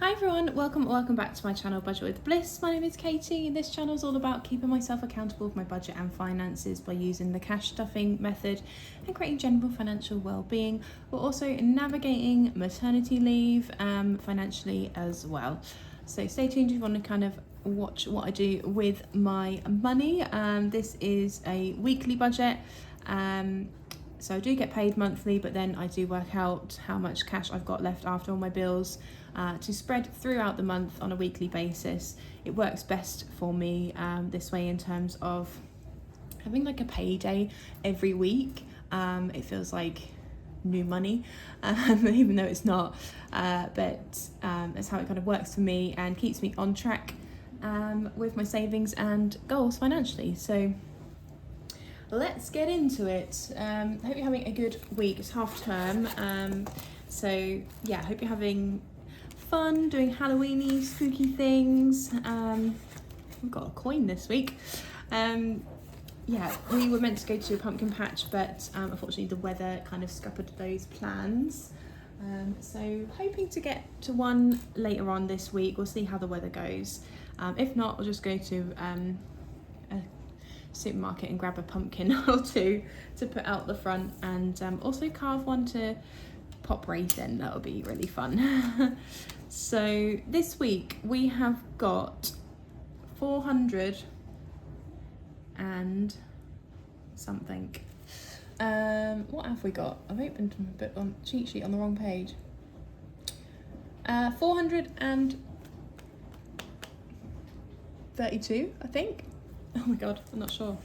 Hi everyone, welcome back to my channel Budget with Bliss. My name is Katie. This channel is all about keeping myself accountable for my budget and finances by using the cash stuffing method and creating general financial well-being. We're also navigating maternity leave financially as well. So stay tuned if you want to kind of watch what I do with my money. This is a weekly budget. So I do get paid monthly, but then I do work out how much cash I've got left after all my bills to spread throughout the month on a weekly basis. It works best for me this way in terms of having like a payday every week. It feels like new money, even though it's not, but that's how it kind of works for me and keeps me on track with my savings and goals financially. So let's get into it. Hope you're having a good week. It's half term, so yeah, hope you're having fun doing Halloweeny spooky things. We've got a coin this week. Yeah, we were meant to go to a pumpkin patch, but unfortunately the weather kind of scuppered those plans. So hoping to get to one later on this week. We'll see how the weather goes. If not, I'll just go to a supermarket and grab a pumpkin or two to put out the front, and also carve one to pop wreath in. That would be really fun. So this week we have got 400 and something. What have we got? I've opened a bit on cheat sheet on the wrong page. 432, I think. Oh my god, I'm not sure.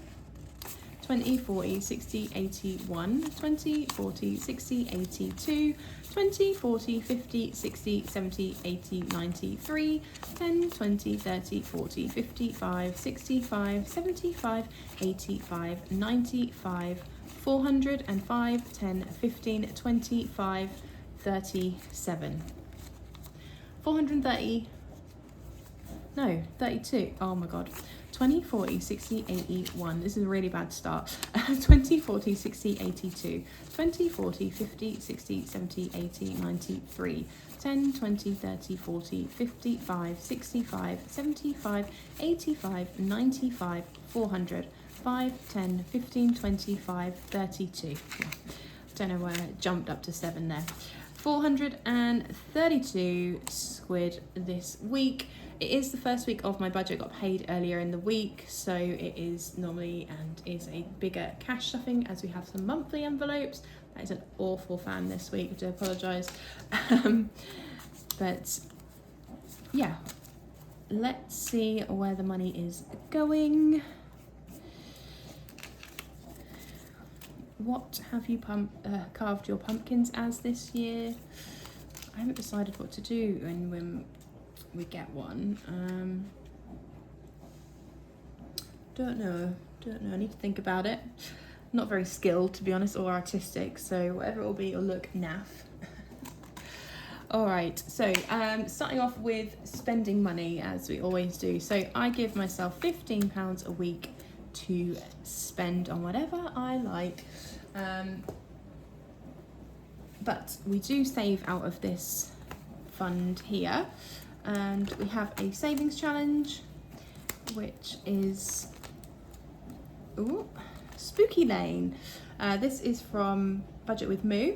20, 40, 60, 81, 20, 40, 60, 82, 20, 40, 50, 60, 70, 80, 93, 10, 20, 30, 40, 55, 65, 75, 85, 95, 405, 10, 15, 25, 37. 430, no, 32, oh my god. 20, 40, 60, 81. This is a really bad start. 20, 40, 60, 82. 20, 40, 50, 60, 70, 80, 93. 10, 20, 30, 40, 55, 65, 75, 85, 95, 400. 5, 10, 15, 25, 32. Don't know where it jumped up to 7 there. 432 squid this week. It is the first week of my budget. Got paid earlier in the week, so it is normally and is a bigger cash stuffing as we have some monthly envelopes. That is an awful fan this week. I do apologise. But yeah, let's see where the money is going. What have you carved your pumpkins as this year? I haven't decided what to do when we get one. Don't know. I need to think about it. Not very skilled, to be honest, or artistic, so whatever it will be, it'll look naff. All right, so starting off with spending money, as we always do. So I give myself £15 a week to spend on whatever I like. But we do save out of this fund here. And we have a savings challenge, which is Spooky Lane. This is from Budget with Moo.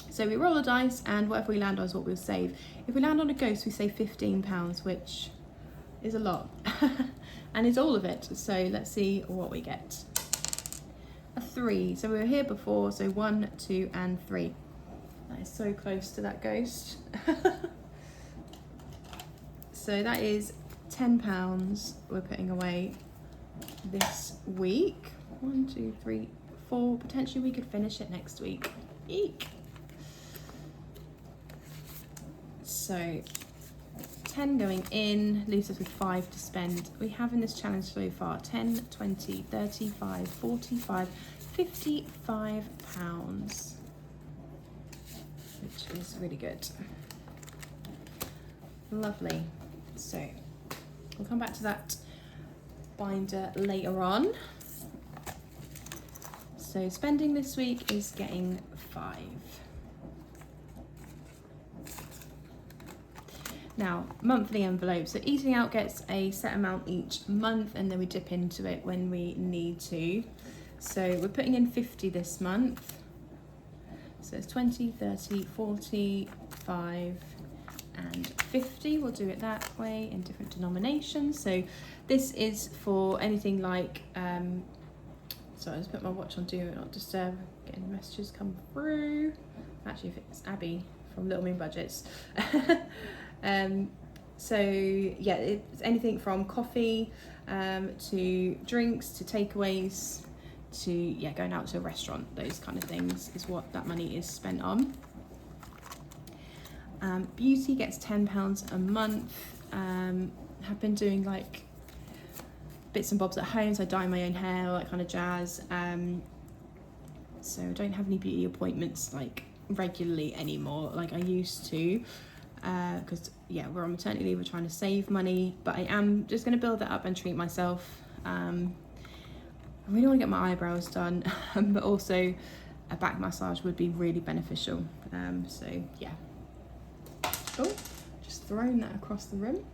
So we roll the dice, and whatever we land on is what we'll save. If we land on a ghost, we save £15, which is a lot, and it's all of it. So let's see what we get. A 3. So we were here before. So 1, 2, and 3. That is so close to that ghost. So that is £10 we're putting away this week. 1, 2, 3, 4. Potentially we could finish it next week. Eek. So 10 going in, leaves us with 5 to spend. We have in this challenge so far 10, 20, 35, 45, £55, which is really good. Lovely. So we'll come back to that binder later on. So spending this week is getting 5. Now, monthly envelopes. So eating out gets a set amount each month, and then we dip into it when we need to. So we're putting in 50 this month. So it's 20, 30, 40, 5 and 50. We'll do it that way in different denominations. So this is for anything like, sorry, I just put my watch on Do Not Disturb, getting messages come through. Actually, if it's Abby from Little Moon Budgets. So yeah, it's anything from coffee to drinks to takeaways to going out to a restaurant. Those kind of things is what that money is spent on. Beauty gets £10 a month. Have been doing like bits and bobs at home, so I dye my own hair, all that kind of jazz. So I don't have any beauty appointments like regularly anymore like I used to, because we're on maternity leave, we're trying to save money, but I am just going to build that up and treat myself. I really want to get my eyebrows done, but also a back massage would be really beneficial. So yeah. Oh, just throwing that across the room.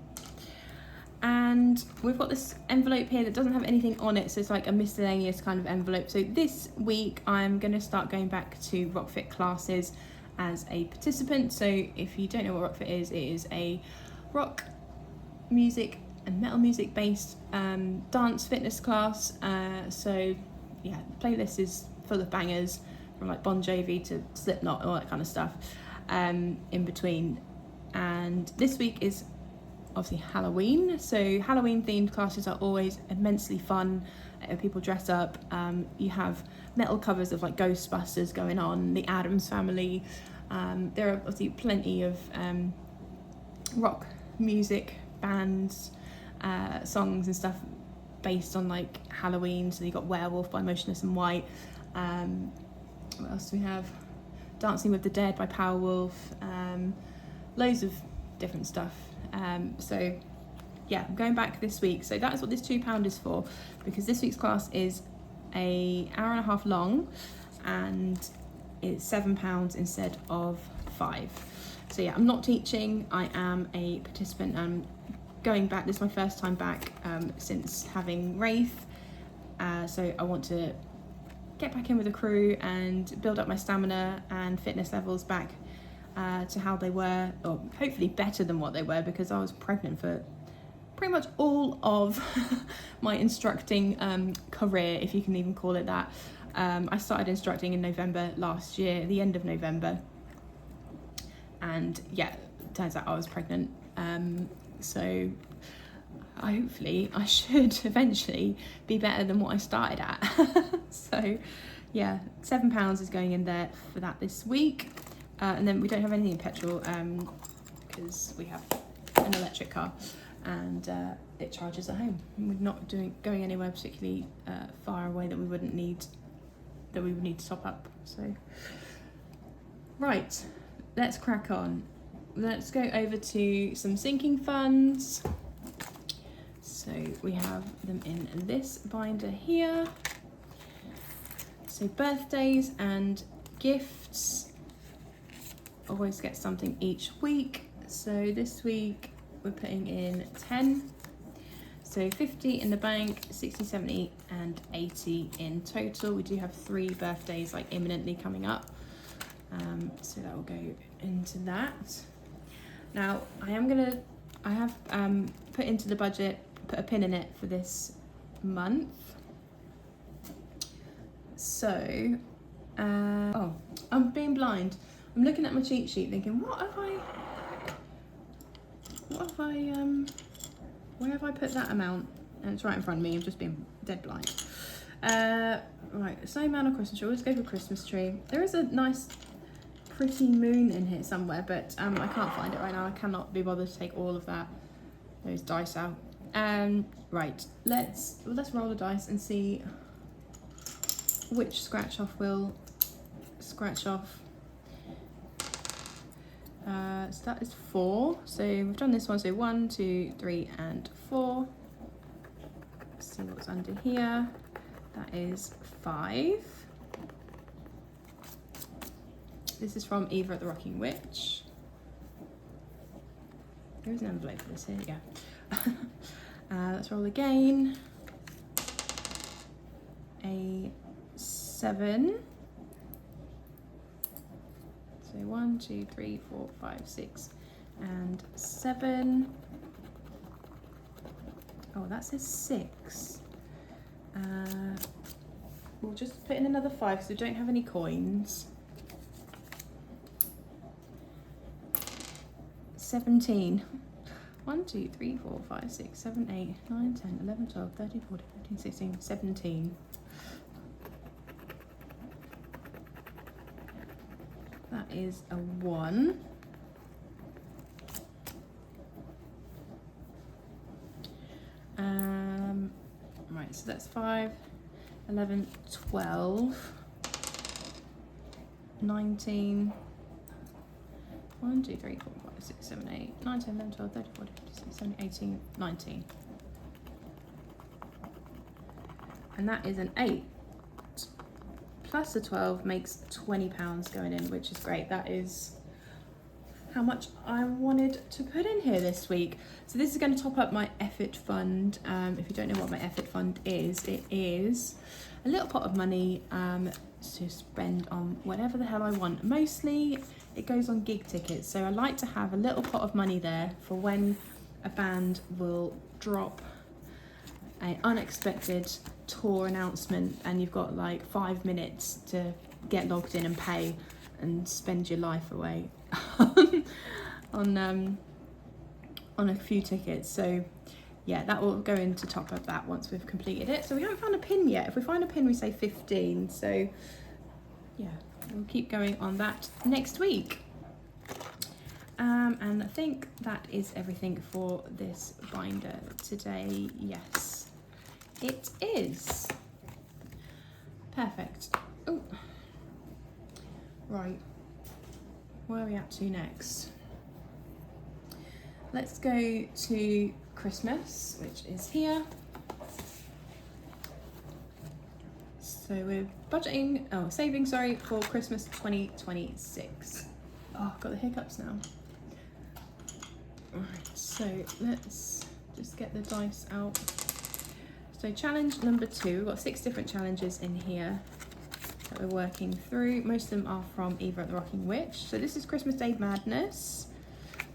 And we've got this envelope here that doesn't have anything on it, so it's like a miscellaneous kind of envelope. So this week I'm going to start going back to RockFit classes as a participant. So if you don't know what RockFit is, it is a rock music and metal music based dance fitness class. So yeah, the playlist is full of bangers from like Bon Jovi to Slipknot and all that kind of stuff in between. And this week is obviously Halloween, so Halloween themed classes are always immensely fun. People dress up. You have metal covers of like Ghostbusters going on, the Addams Family. There are obviously plenty of rock music bands, songs and stuff based on like Halloween. So you got Werewolf by Motionless in White. What else do we have? Dancing with the Dead by Powerwolf. Loads of different stuff. So yeah, I'm going back this week. So that's what this £2 is for, because this week's class is an hour and a half long and it's £7 instead of £5. So yeah, I'm not teaching, I am a participant. I'm going back, this is my first time back since having Wraith. So I want to get back in with the crew and build up my stamina and fitness levels back to how they were, or hopefully better than what they were, because I was pregnant for pretty much all of my instructing career, if you can even call it that. I started instructing in November last year, the end of November, and yeah, turns out I was pregnant. So hopefully I should eventually be better than what I started at. So yeah, £7 is going in there for that this week. And then we don't have anything in petrol because we have an electric car and it charges at home. We're not going anywhere particularly far away that we would need to top up. So right, let's crack on. Let's go over to some sinking funds. So we have them in this binder here. So birthdays and gifts. Always get something each week. So this week we're putting in 10. So 50 in the bank, 60, 70 and 80 in total. We do have 3 birthdays like imminently coming up. So that will go into that. Now I have put into the budget, put a pin in it for this month. So, oh, I'm being blind. I'm looking at my cheat sheet thinking, where have I put that amount? And it's right in front of me, I'm just being dead blind. Right, snowman or Christmas tree, let's go for Christmas tree. There is a nice, pretty moon in here somewhere, but I can't find it right now. I cannot be bothered to take all of those dice out. Right, let's roll the dice and see which scratch off will scratch off. So that is 4. So we've done this one. So 1, 2, 3, and 4. Let's see what's under here. That is 5. This is from Eva at the Rocking Witch. There is an envelope for this here, yeah. Let's roll again. A 7. So 1, 2, 3, 4, 5, 6, and 7. Oh, that says 6. We'll just put in another 5 because we don't have any coins. 17. 1, 2, 3, 4, 5, 6, 7, 8, 9, 10, 11, 12, 13, 14, 15, 16, 17. That is a 1. Right, so that's 5, 11, 12, 19, 1, 2, 3, 4, 5, 6, 7, 8, 9, 10, 11, 12, 13, 14, 15, 16, 17, 18, 19. And that is an 8. Plus a 12 makes £20 going in, which is great. That is how much I wanted to put in here this week. So this is going to top up my effort fund. If you don't know what my effort fund is, it is a little pot of money to spend on whatever the hell I want. Mostly it goes on gig tickets. So I like to have a little pot of money there for when a band will drop an unexpected tour announcement and you've got like 5 minutes to get logged in and pay and spend your life away on a few tickets. So yeah, that will go in to top up that once we've completed it. So we haven't found a pin yet. If we find a pin, we say 15. So yeah, we'll keep going on that next week. And I think that is everything for this binder today. Yes, it is. Perfect. Oh, right. Where are we up to next? Let's go to Christmas, which is here. So we're saving, for Christmas 2026. Oh, I've got the hiccups now. Alright, so let's just get the dice out. So challenge number 2, we've got 6 different challenges in here that we're working through. Most of them are from Eva at the Rocking Witch. So this is Christmas Day Madness.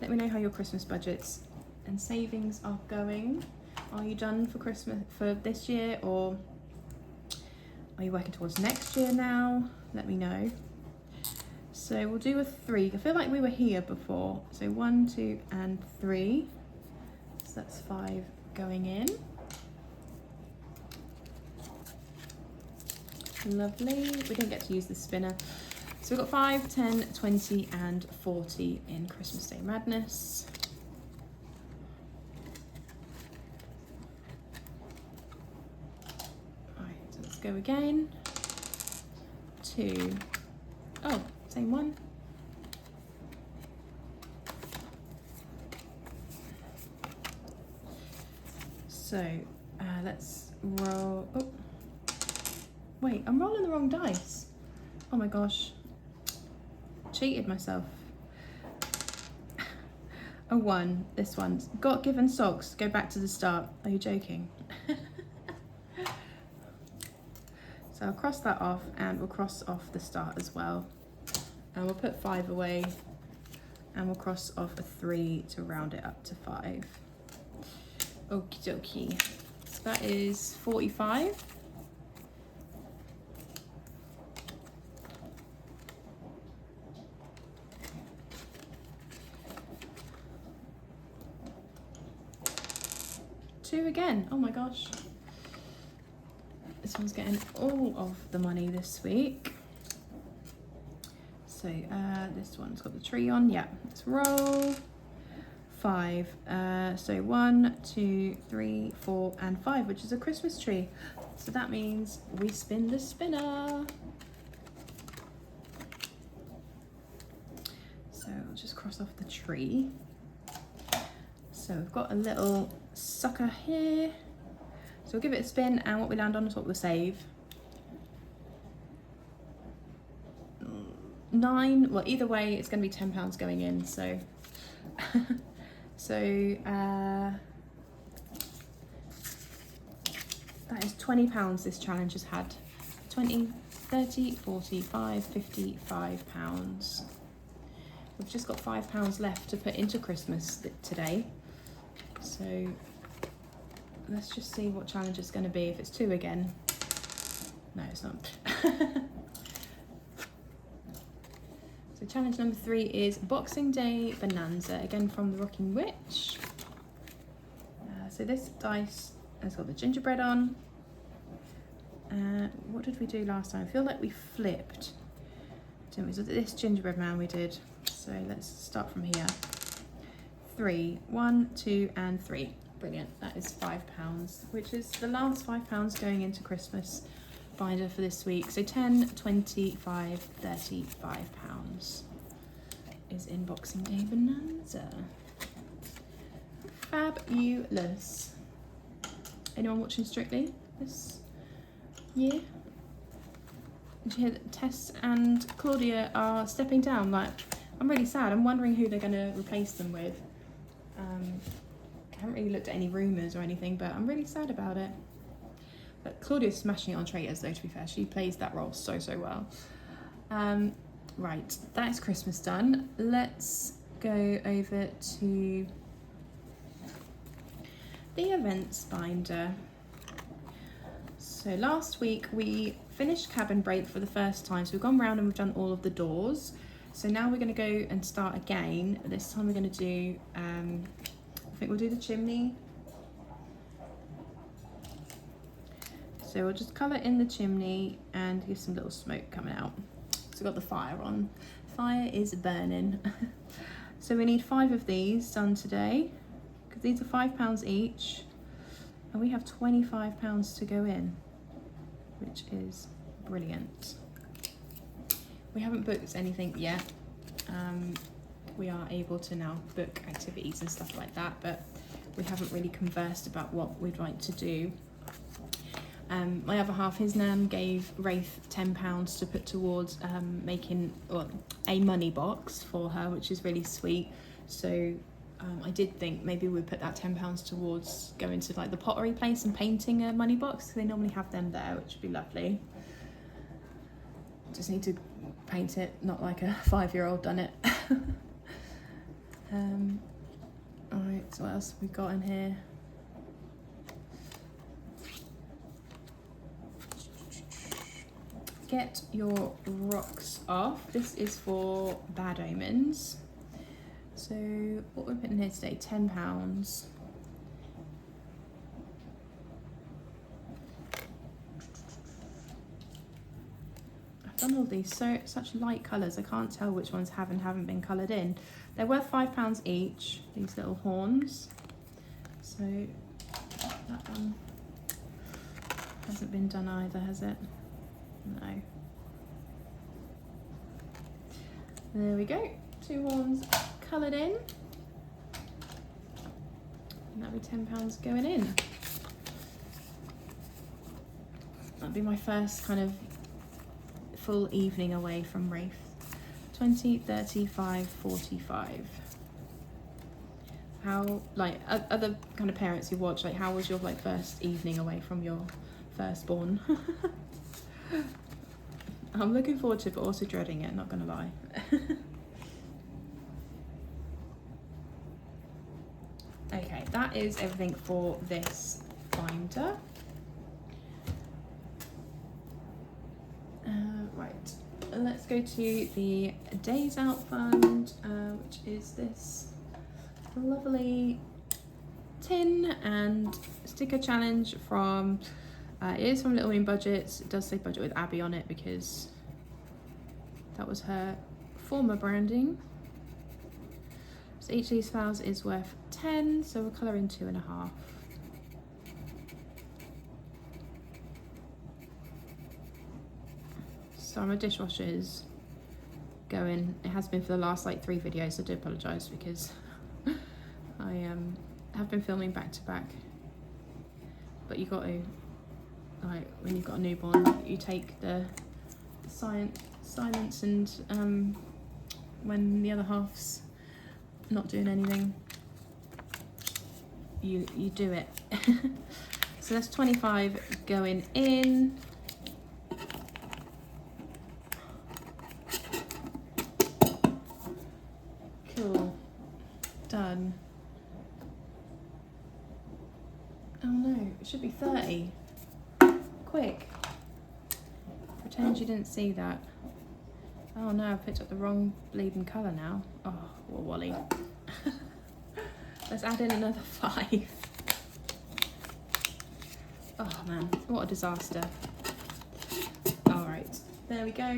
Let me know how your Christmas budgets and savings are going. Are you done for Christmas for this year, or are you working towards next year now? Let me know. So we'll do a 3. I feel like we were here before. So 1, 2, and 3. So that's 5 going in. Lovely. We didn't get to use the spinner. So we've got 5, 10, 20, and 40 in Christmas Day Madness. Alright, so let's go again. 2. Oh, same one. So let's roll. Oh, wait, I'm rolling the wrong dice. Oh my gosh. Cheated myself. A 1, this one's got given socks. Go back to the start. Are you joking? So I'll cross that off, and we'll cross off the start as well. And we'll put 5 away, and we'll cross off a 3 to round it up to 5. Okie dokie. So that is 45. Two again. Oh my gosh. This one's getting all of the money this week. So this one's got the tree on. Yeah, let's roll. 5. So 1, 2, 3, 4, and 5, which is a Christmas tree. So that means we spin the spinner. So I'll just cross off the tree. So we've got a little sucker here. So we'll give it a spin, and what we land on is what we'll save. 9, well, either way, it's going to be £10 going in, so So that is £20 this challenge has had. 20, 30, 45, 55 pounds. We've just got £5 left to put into Christmas today. So let's just see what challenge it's going to be. If it's 2 again. No, it's not. So challenge number 3 is Boxing Day Bonanza, again from the Rocking Witch. So this dice has got the gingerbread on. What did we do last time? I feel like we flipped. Didn't we? So this gingerbread man we did. So let's start from here. 3, 1, 2, and 3. Brilliant. That is £5, which is the last £5 going into Christmas binder for this week. So 10, 25, 35 pounds is in Boxing Day Bonanza. Fabulous. Anyone watching Strictly this year? Did you hear that Tess and Claudia are stepping down? Like, I'm really sad. I'm wondering who they're going to replace them with. I haven't really looked at any rumours or anything, but I'm really sad about it. But Claudia's smashing it on Traitors, though, to be fair. She plays that role so, so well. Right, that is Christmas done. Let's go over to the events binder. So last week we finished Cabin Break for the first time. So we've gone round and we've done all of the doors. So now we're going to go and start again. This time we're going to do, I think we'll do the chimney. So we'll just colour in the chimney and get some little smoke coming out. So we've got the fire on. Fire is burning. So we need 5 of these done today, because these are £5 each. And we have £25 to go in, which is brilliant. We haven't booked anything yet. We are able to now book activities and stuff like that, but we haven't really conversed about what we'd like to do. My other half, his nan gave Rafe £10 to put towards making a money box for her, which is really sweet. So I did think maybe we'd put that £10 towards going to like the pottery place and painting a money box, because they normally have them there, which would be lovely. Just need to paint it, not like a 5-year-old done it. Alright, so what else have we got in here? Get your rocks off. This is for Bad Omens. So what we're putting here today, £10. I've done all these such light colours, I can't tell which ones have and haven't been coloured in. They're worth £5 each, these little horns. So that one hasn't been done either, has it? No. There we go. 2 horns coloured in. And that'll be £10 going in. That'll be my first kind of full evening away from Rafe. 20, 35, 45. How, like, other kind of parents who watch, like, how was your like first evening away from your firstborn? I'm looking forward to it, but also dreading it, not gonna lie. Okay, that is everything for this binder. Right, let's go to the Days Out Fund, which is this lovely tin and sticker challenge from, it is from Little Wing Budgets. It does say Budget with Abby on it because that was her former branding. So each of these files is worth 10, so we'll colour in 2.5. So my dishwasher is going, it has been for the last like 3 videos, so I do apologise because I have been filming back to back. But you got to, like, when you've got a newborn, you take the silence and when the other half's not doing anything, you do it. So that's 25 going in. Cool. Done. Oh no, it should be 30. Quick. Pretend you didn't see that. Oh no, I picked up the wrong bleeding colour now. Oh, well, Wally. Let's add in another 5. Oh man, what a disaster. Alright, there we go.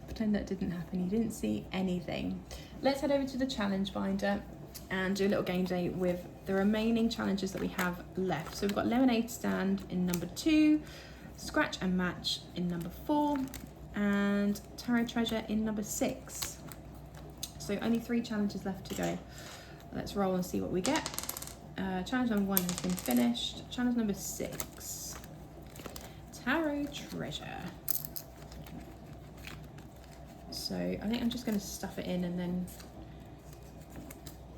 Pretend that didn't happen, you didn't see anything. Let's head over to the challenge binder and do a little game day with the remaining challenges that we have left. So we've got lemonade stand in number 2, scratch and match in number 4, and tarot treasure in number 6. So only 3 challenges left to go. Let's roll and see what we get. Challenge number 1 has been finished. Challenge number 6, tarot treasure. So I think I'm just going to stuff it in and then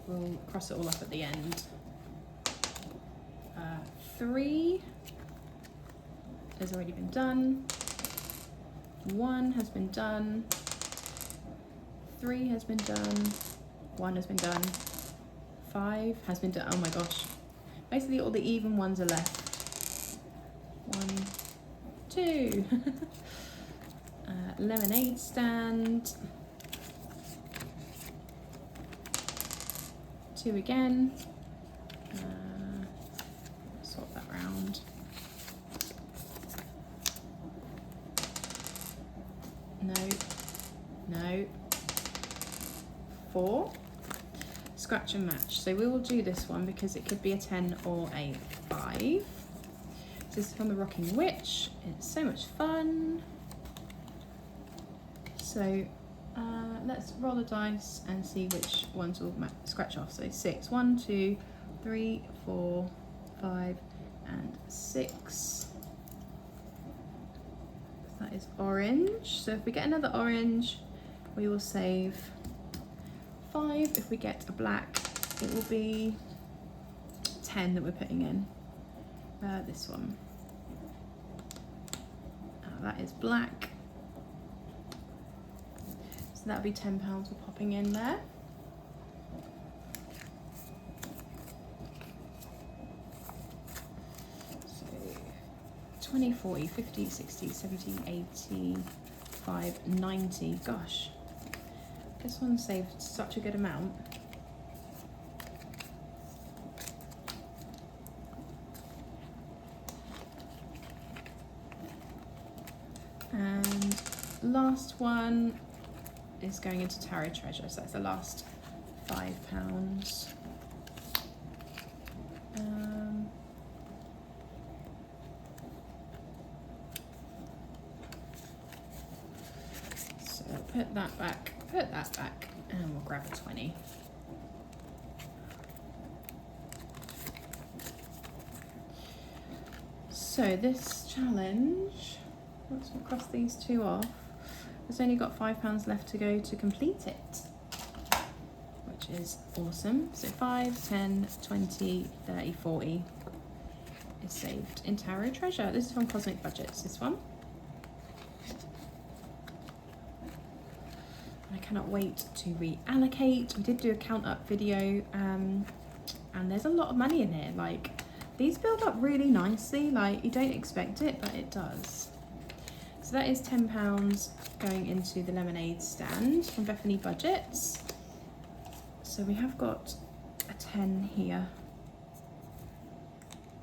we'll cross it all up at the end. 3 has already been done. 1 has been done. 3 has been done. 1 has been done. 5 has been done. Oh my gosh. Basically all the even ones are left. 1, 2. Lemonade stand. 2 again. Sort that round. No. 4. Scratch and match. So we will do this one because it could be a 10 or a 5. This is from the Rocking Witch. It's so much fun. So let's roll the dice and see which ones will scratch off. So 6. 1, 2, 3, 4, 5, and 6. That is orange. So if we get another orange, we will save 5. If we get a black, it will be 10 that we're putting in. This one. That is black. So that'll be £10 we're popping in there. So 20, 40, 50, 60, 70, 85, 90. Gosh, this one saved such a good amount. And last one is going into tarot treasure, so that's the last £5. So put that back, and we'll grab a 20. So this challenge, once we cross these 2 off, it's only got £5 left to go to complete it, which is awesome. So 5, 10, 20, 30, 40 is saved in tarot treasure. This is from Cosmic Budgets, this one. I cannot wait to reallocate. We did do a count up video, and there's a lot of money in here. Like, these build up really nicely, like you don't expect it, but it does. So that is £10 going into the lemonade stand from Bethany Budgets. So we have got a 10 here.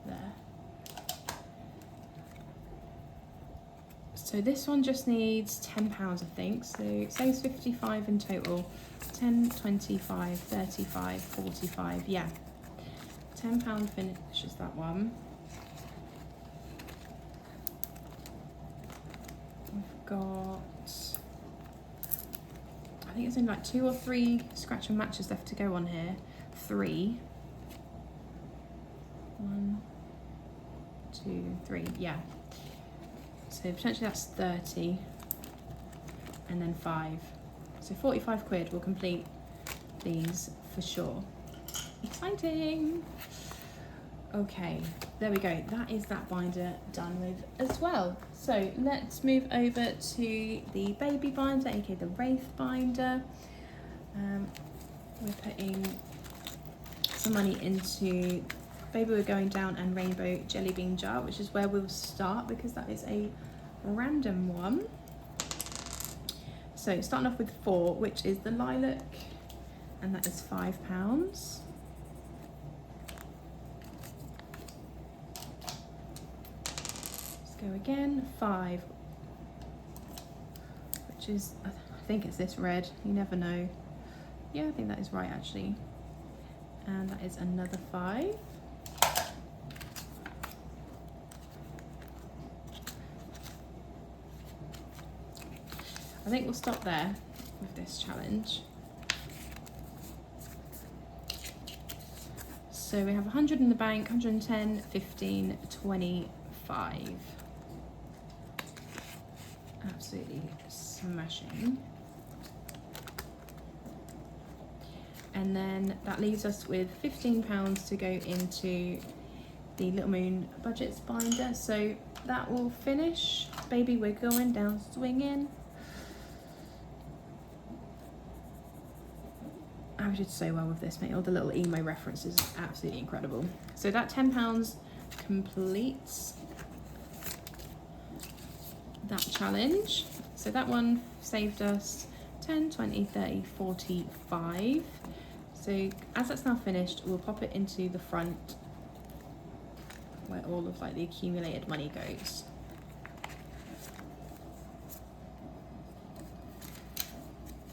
There. So this one just needs £10, I think. So it saves 55 in total. 10, 25, 35, 45, yeah. £10 finishes that one. We've got, I think it's in like 2 or 3 scratch and matches left to go on here. 3. 1, 2, 3, yeah. So potentially that's 30, and then 5. So 45 quid will complete these for sure. Exciting. Okay, there we go. That is that binder done with as well. So let's move over to the baby binder, aka the Wraith binder. We're putting some money into Baby We're Going Down and Rainbow Jelly Bean Jar, which is where we'll start because that is a random one. So starting off with 4, which is the lilac, and that is £5. Let's go again, 5, which is, I think it's this red, you never know. Yeah, I think that is right actually. And that is another 5. I think we'll stop there with this challenge. So we have 100 in the bank, 110, 15, 25. Absolutely smashing. And then that leaves us with £15 to go into the Little Moon Budgets binder. So that will finish Baby We're Going Down Swinging. I did so well with this, mate. All the little emo references, absolutely incredible. So that £10 completes that challenge. So that one saved us 10, 20, 30, 45. So as that's now finished, we'll pop it into the front where all of like the accumulated money goes.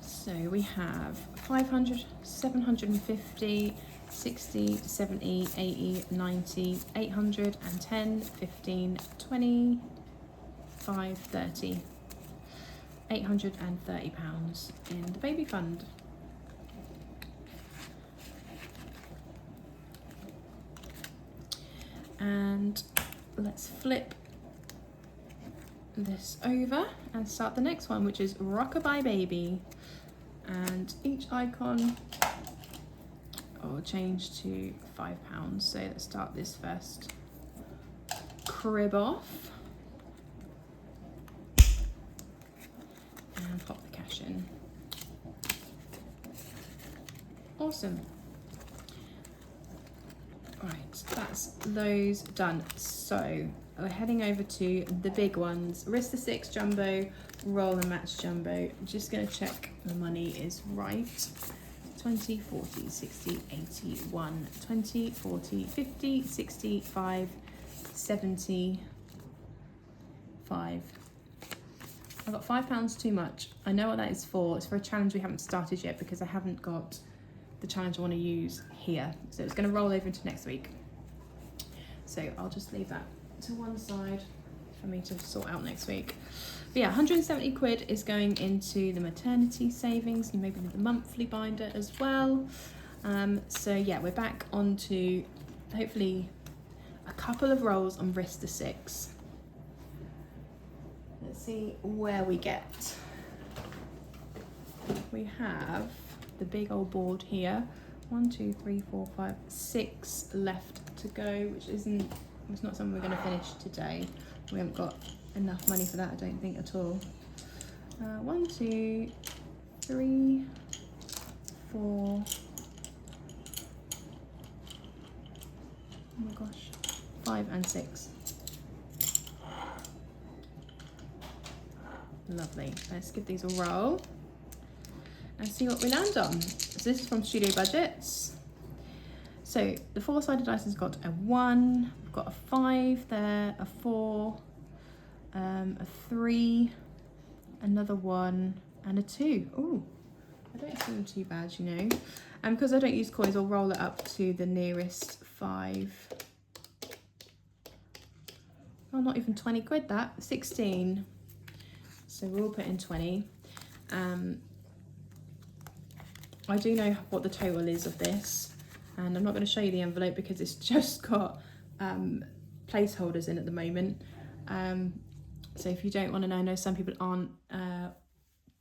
So we have 500, 750, 60, 70, 80, 90, 810, 15, 20, 5, 30, £830 in the baby fund. And let's flip this over and start the next one, which is Rockabye Baby. And each icon will change to £5. So let's start this first crib off and pop the cash in. Awesome. Right, that's those done. So we're heading over to the big ones. Arista 6 Jumbo, Roll and Match Jumbo. I'm just going to check the money is right. 20, 40, 60, 80, 1, 20, 40, 50, 65, 70, 5. I've got £5 too much. I know what that is for. It's for a challenge we haven't started yet because I haven't got the challenge I want to use here. So it's going to roll over into next week. So I'll just leave that to one side for me to sort out next week. But yeah, 170 quid is going into the maternity savings and maybe the monthly binder as well. So yeah, we're back onto hopefully a couple of rolls on Arista 6. Let's see where we get. We have the big old board here. 1, 2, 3, 4, 5, 6 left to go, which it's not something we're going to finish today. We haven't got enough money for that, I don't think at all. 1, 2, 3, 4. Oh my gosh, 5 and 6. Lovely. Let's give these a roll and see what we land on. So this is from Studio Budgets. So the 4-sided dice has got a 1, we've got a 5 there, a 4, a 3, another 1, and a 2. Oh, I don't seem too bad, you know. And because I don't use coins, I'll roll it up to the nearest 5. Oh, not even 20 quid that, 16. So we'll put in 20. I do know what the total is of this, and I'm not going to show you the envelope because it's just got placeholders in at the moment. So if you don't want to know, I know some people aren't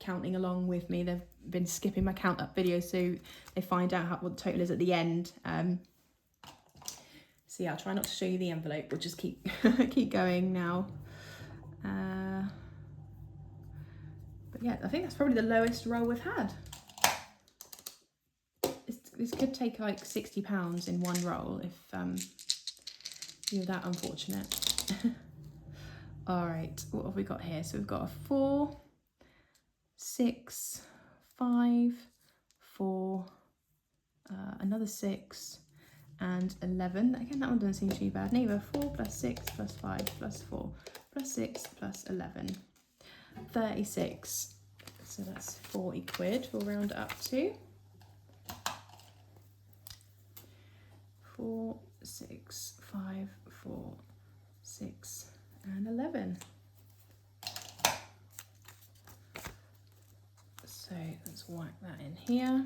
counting along with me. They've been skipping my count up video so they find out what the total is at the end. So yeah, I'll try not to show you the envelope. We'll just keep keep going now. But yeah, I think that's probably the lowest roll we've had. This could take like £60 in one roll if you're that unfortunate. All right, what have we got here? So we've got a 4, 6, 5, 4, another 6, and 11. Again, that one doesn't seem too bad neither. 4 plus 6 plus 5 plus 4 plus 6 plus 11. 36. So that's 40 quid. We'll round it up to 4, 6, 5, 4, 6, and 11. So let's whack that in here.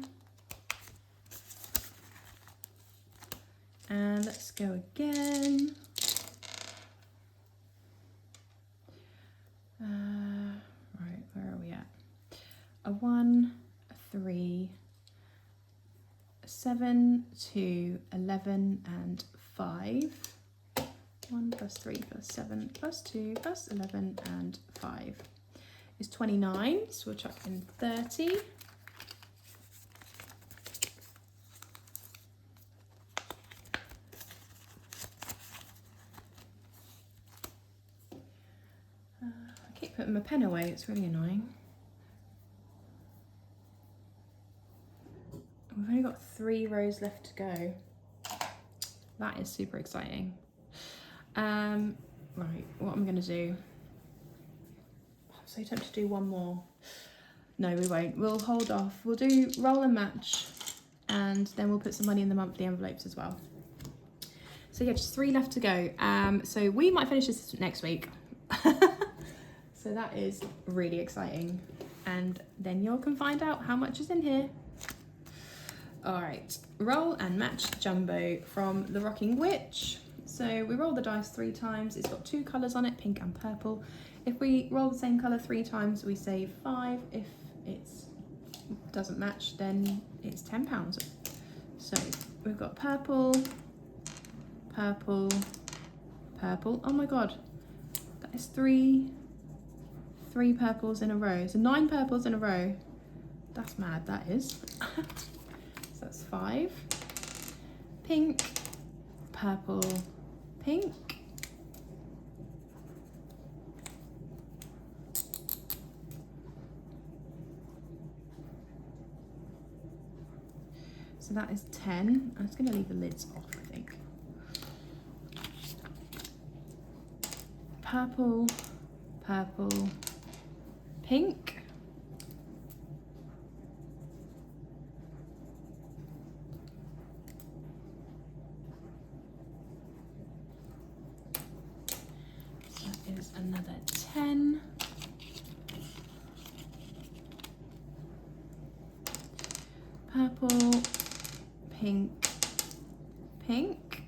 And let's go again. Right, where are we at? A 1, a 3, 7, 2, 11, and 5. 1 plus 3 plus 7 plus 2 plus 11 and 5 is 29. So we'll chuck in 30. I keep putting my pen away, it's really annoying. We've only got 3 rows left to go. That is super exciting. Right, what I'm gonna do, I'm so tempted to do one more. No, we won't. We'll hold off. We'll do roll and match, and then we'll put some money in the monthly envelopes as well. So yeah, just 3 left to go. So we might finish this next week. So that is really exciting. And then you can find out how much is in here. All right, roll and match jumbo from the Rocking Witch. So we roll the dice 3 times. It's got 2 colours on it, pink and purple. If we roll the same colour 3 times, we save 5. If it doesn't match, then it's £10. So we've got purple, purple, purple. Oh my God, that is 3 purples in a row. So 9 purples in a row. That's mad, that is. So that's 5. Pink, purple, pink. So that is 10. I'm just going to leave the lids off, I think. Purple, purple, pink. So that is another 10. Purple, pink, pink.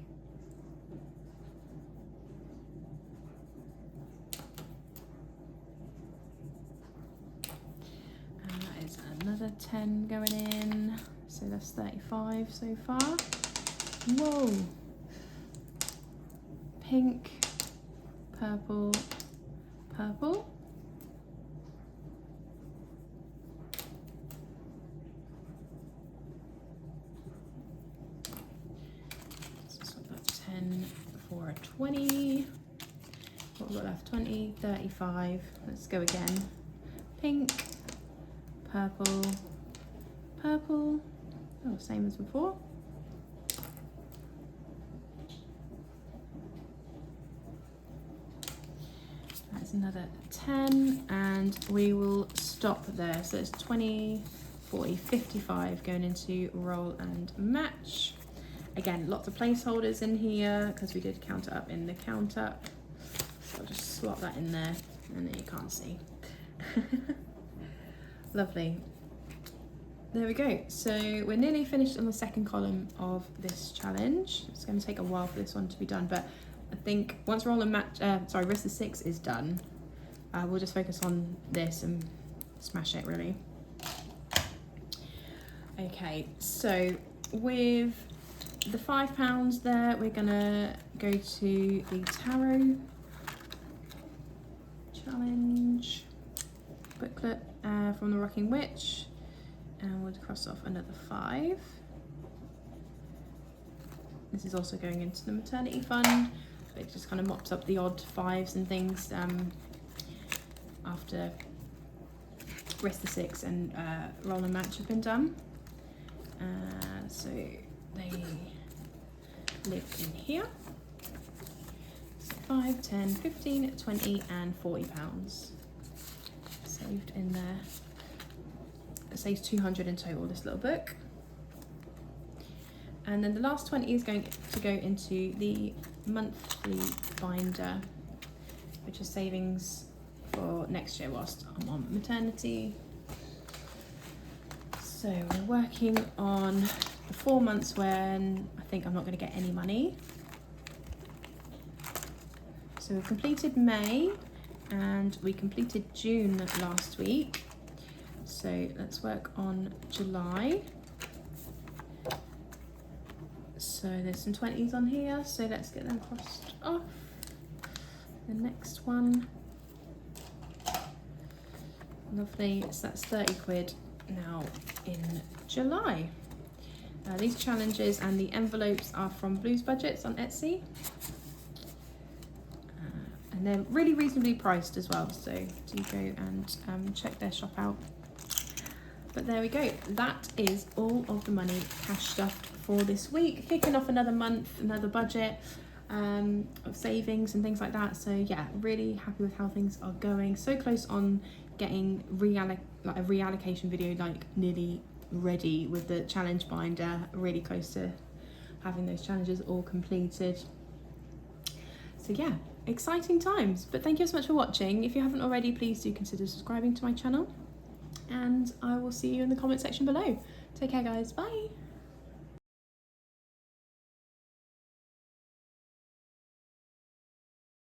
And that is another 10 going in. So that's 35 so far. Whoa. Pink, purple, purple. For a 20. What have we got left? 20, 35. Let's go again. Pink, purple, purple. Oh, same as before. That's another 10, and we will stop there. So it's 20, 40, 55 going into roll and match. Again, lots of placeholders in here because we did count it up in the count up. So I'll just slot that in there and then you can't see. Lovely. There we go. So we're nearly finished on the second column of this challenge. It's going to take a while for this one to be done, but I think once roll and match, rest of 6 is done, we'll just focus on this and smash it really. Okay, so with the £5 there, we're gonna go to the tarot challenge booklet from the Rocking Witch, and we'll cross off another 5. This is also going into the maternity fund. It just kind of mops up the odd 5s and things after Rest the 6 and Roll and Match have been done. So they live in here. So 5, 10, 15, 20 and £40 saved in there. It saves 200 in total, this little book. And then the last 20 is going to go into the monthly binder, which is savings for next year whilst I'm on maternity. So we're working on the 4 months when I think I'm not going to get any money. So we've completed May and we completed June last week. So let's work on July. So there's some 20s on here, so let's get them crossed off. The next one. Lovely, so that's 30 quid now in July. These challenges and the envelopes are from Blues Budgets on Etsy. And they're really reasonably priced as well, so do go and check their shop out. But there we go, that is all of the money cash stuffed for this week, kicking off another month, another budget of savings and things like that. So yeah, really happy with how things are going. So close on getting a reallocation video like nearly ready with the challenge binder, really close to having those challenges all completed. So yeah, exciting times. But thank you so much for watching. If you haven't already, please do consider subscribing to my channel, and I will see you in the comment section below. Take care guys, bye.